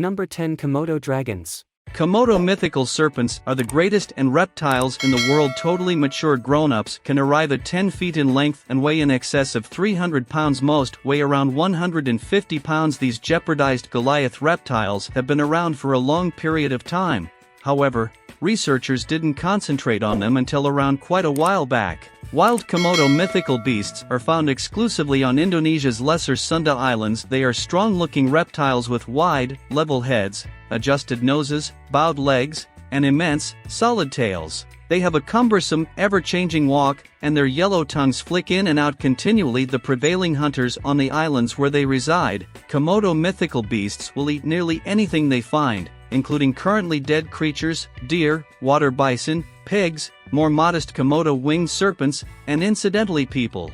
Number 10. Komodo dragons. Komodo mythical serpents are the greatest and reptiles in the world. Totally mature grown-ups can arrive at 10 feet in length and weigh in excess of 300 pounds. Most weigh around 150 pounds. These jeopardized Goliath reptiles have been around for a long period of time. However, researchers didn't concentrate on them until around quite a while back. Wild Komodo mythical beasts are found exclusively on Indonesia's Lesser Sunda Islands. They are strong-looking reptiles with wide, level heads, adjusted noses, bowed legs, and immense, solid tails. They have a cumbersome, ever-changing walk, and their yellow tongues flick in and out continually. The prevailing hunters on the islands where they reside, Komodo mythical beasts will eat nearly anything they find, including currently dead creatures, deer, water bison, pigs, more modest Komodo winged serpents, and incidentally people.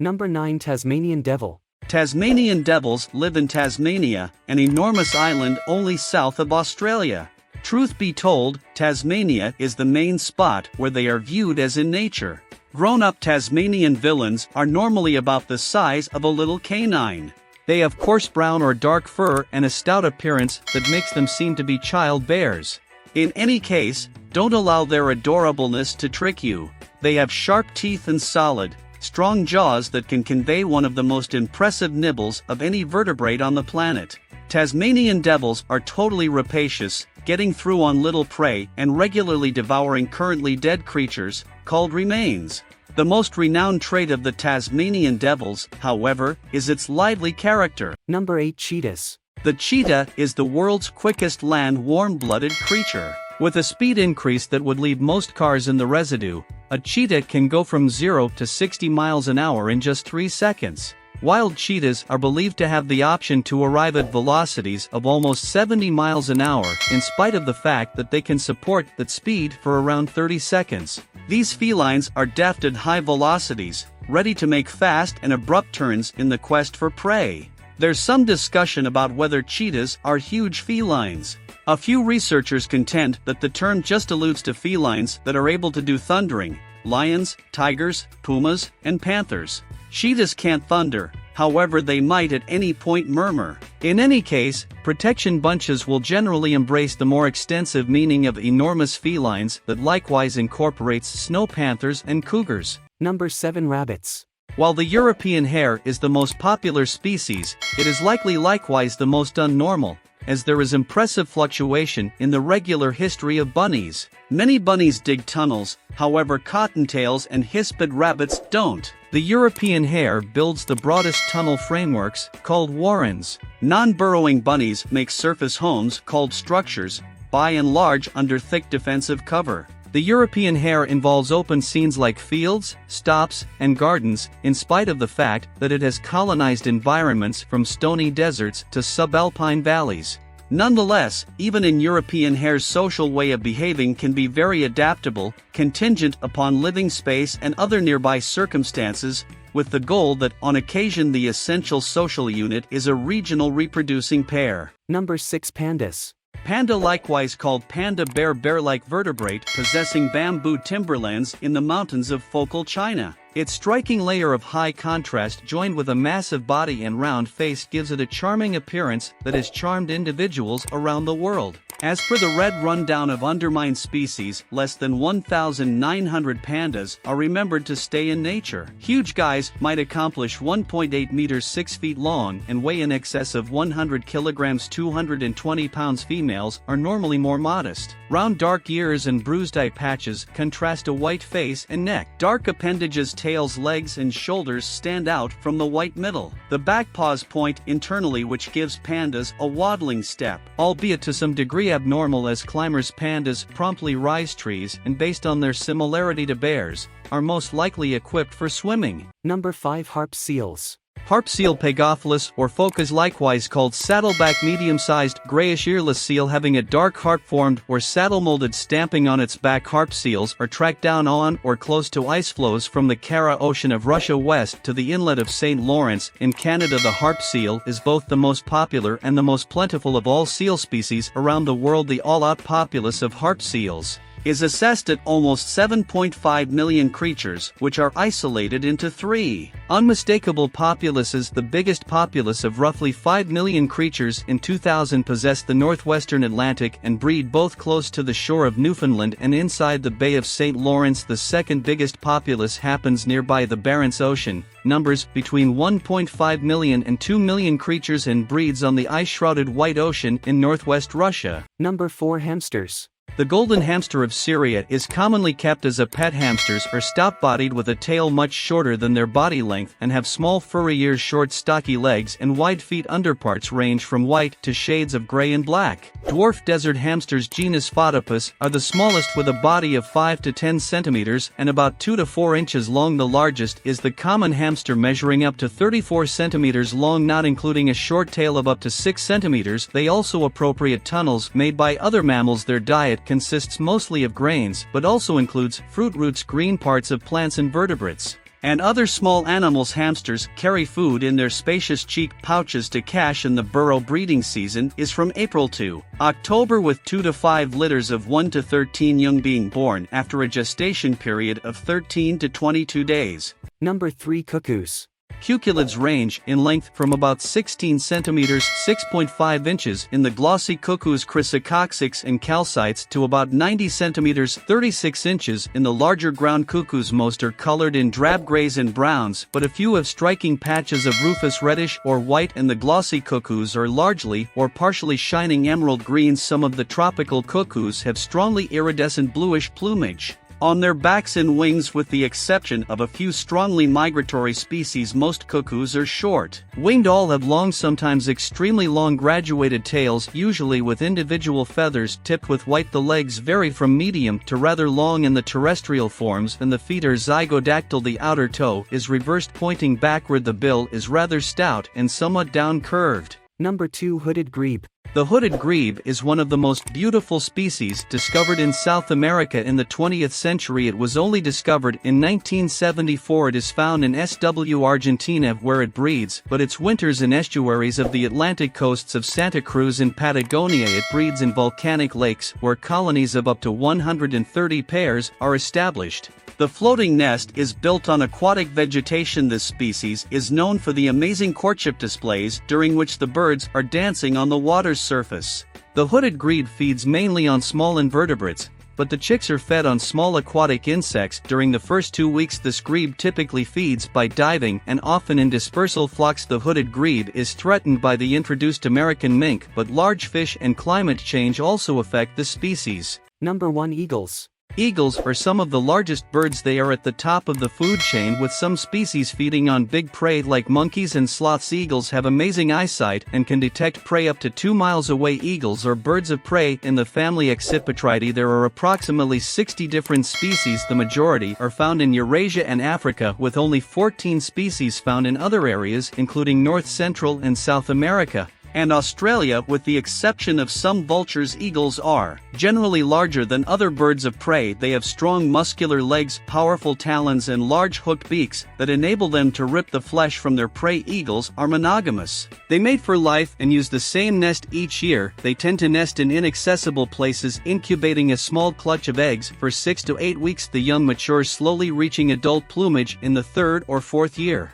Number 9. Tasmanian devil. Tasmanian devils live in Tasmania, an enormous island only south of Australia. Truth be told, Tasmania is the main spot where they are viewed as in nature. Grown-up Tasmanian villains are normally about the size of a little canine. They have coarse brown or dark fur and a stout appearance that makes them seem to be child bears. In any case, don't allow their adorableness to trick you. They have sharp teeth and solid, strong jaws that can convey one of the most impressive nibbles of any vertebrate on the planet. Tasmanian devils are totally rapacious, getting through on little prey and regularly devouring currently dead creatures, called remains. The most renowned trait of the Tasmanian devils, however, is its lively character. Number 8. Cheetahs. The cheetah is the world's quickest land warm-blooded creature. With a speed increase that would leave most cars in the residue, a cheetah can go from 0 to 60 miles an hour in just 3 seconds. Wild cheetahs are believed to have the option to arrive at velocities of almost 70 miles an hour, in spite of the fact that they can support that speed for around 30 seconds. These felines are deft at high velocities, ready to make fast and abrupt turns in the quest for prey. There's some discussion about whether cheetahs are huge felines. A few researchers contend that the term just alludes to felines that are able to do thundering: lions, tigers, pumas, and panthers. Cheetahs can't thunder, however they might at any point murmur. In any case, protection bunches will generally embrace the more extensive meaning of enormous felines that likewise incorporates snow panthers and cougars. Number 7. Rabbits. While the European hare is the most popular species, it is likewise the most unnormal, as there is impressive fluctuation in the regular history of bunnies. Many bunnies dig tunnels, however cottontails and hispid rabbits don't. The European hare builds the broadest tunnel frameworks, called warrens. Non-burrowing bunnies make surface homes, called structures, by and large under thick defensive cover. The European hare involves open scenes like fields, stops, and gardens, in spite of the fact that it has colonized environments from stony deserts to subalpine valleys. Nonetheless, even in European hare's social way of behaving can be very adaptable, contingent upon living space and other nearby circumstances, with the goal that on occasion the essential social unit is a regional reproducing pair. Number 6. Pandas. Panda, likewise called panda bear-like vertebrate possessing bamboo timberlands in the mountains of Focal China. Its striking layer of high contrast joined with a massive body and round face gives it a charming appearance that has charmed individuals around the world. As for the red rundown of undermined species, less than 1,900 pandas are remembered to stay in nature. Huge guys might accomplish 1.8 meters 6 feet long and weigh in excess of 100 kilograms 220 pounds. Females are normally more modest. Round dark ears and bruised eye patches contrast a white face and neck. Dark appendages, tails, legs, and shoulders stand out from the white middle. The back paws point internally, which gives pandas a waddling step, albeit to some degree abnormal, as climbers. Pandas promptly rise trees and, based on their similarity to bears, are most likely equipped for swimming. Number 5. Harp seals. Harp seal Pagophyllus or Phocas, likewise called saddleback, medium-sized, grayish earless seal having a dark harp-formed or saddle-molded stamping on its back. Harp seals are tracked down on or close to ice floes from the Kara Ocean of Russia west to the inlet of St. Lawrence. In Canada, the harp seal is both the most popular and the most plentiful of all seal species around the world. The all-out populace of harp seals is assessed at almost 7.5 million creatures, which are isolated into 3 unmistakable populaces. The biggest populace of roughly 5 million creatures in 2000 possess the northwestern Atlantic and breed both close to the shore of Newfoundland and inside the Bay of St. Lawrence. The second biggest populace happens nearby the Barents Ocean, numbers between 1.5 million and 2 million creatures, and breeds on the ice-shrouded White Ocean in northwest Russia. Number 4 Hamsters. The golden hamster of Syria is commonly kept as a pet. Hamsters are stout-bodied with a tail much shorter than their body length and have small furry ears, short stocky legs and wide feet. Underparts range from white to shades of gray and black. Dwarf desert hamsters genus Photopus are the smallest, with a body of 5 to 10 centimeters and about 2 to 4 inches long. The largest is the common hamster, measuring up to 34 centimeters long, not including a short tail of up to 6 centimeters. They also appropriate tunnels made by other mammals. Their diet consists mostly of grains, but also includes fruit, roots, green parts of plants, and vertebrates, and other small animals. Hamsters carry food in their spacious cheek pouches to cache in the burrow. Breeding season is from April to October, with 2 to 5 litters of 1 to 13 young being born after a gestation period of 13 to 22 days. Number 3 Cuckoos. Cuckoos range in length from about 16 centimeters (6.5 inches) in the glossy cuckoos Chrysococcyx and calcites to about 90 centimeters (36 inches) in the larger ground cuckoos. Most are colored in drab grays and browns, but a few have striking patches of rufous reddish or white, and the glossy cuckoos are largely or partially shining emerald green. Some of the tropical cuckoos have strongly iridescent bluish plumage on their backs and wings, with the exception of a few strongly migratory species. Most cuckoos are short-winged. All have long, sometimes extremely long, graduated tails, usually with individual feathers tipped with white. The legs vary from medium to rather long in the terrestrial forms, and the feet are zygodactyl. The outer toe is reversed, pointing backward. The bill is rather stout and somewhat down-curved. Number 2 Hooded Grebe. The hooded grebe is one of the most beautiful species discovered in South America in the 20th century. It was only discovered in 1974. It is found in SW Argentina, where it breeds, but its winters in estuaries of the Atlantic coasts of Santa Cruz and Patagonia. It breeds in volcanic lakes, where colonies of up to 130 pairs are established. The floating nest is built on aquatic vegetation. This species is known for the amazing courtship displays, during which the birds are dancing on the water's surface. The hooded grebe feeds mainly on small invertebrates, but the chicks are fed on small aquatic insects. During the first 2 weeks, this grebe typically feeds by diving and often in dispersal flocks. The hooded grebe is threatened by the introduced American mink, but large fish and climate change also affect the species. Number 1 Eagles. Eagles are some of the largest birds. They are at the top of the food chain, with some species feeding on big prey like monkeys and sloths. Eagles have amazing eyesight and can detect prey up to 2 miles away. Eagles are birds of prey in the family Accipitridae. There are approximately 60 different species. The majority are found in Eurasia and Africa, with only 14 species found in other areas, including North, Central, and South America and Australia, with the exception of some vultures. Eagles are generally larger than other birds of prey. They have strong muscular legs, powerful talons, and large hooked beaks that enable them to rip the flesh from their prey. Eagles are monogamous. They mate for life and use the same nest each year. They tend to nest in inaccessible places, incubating a small clutch of eggs for 6 to 8 weeks. The young mature slowly, reaching adult plumage in the 3rd or 4th year.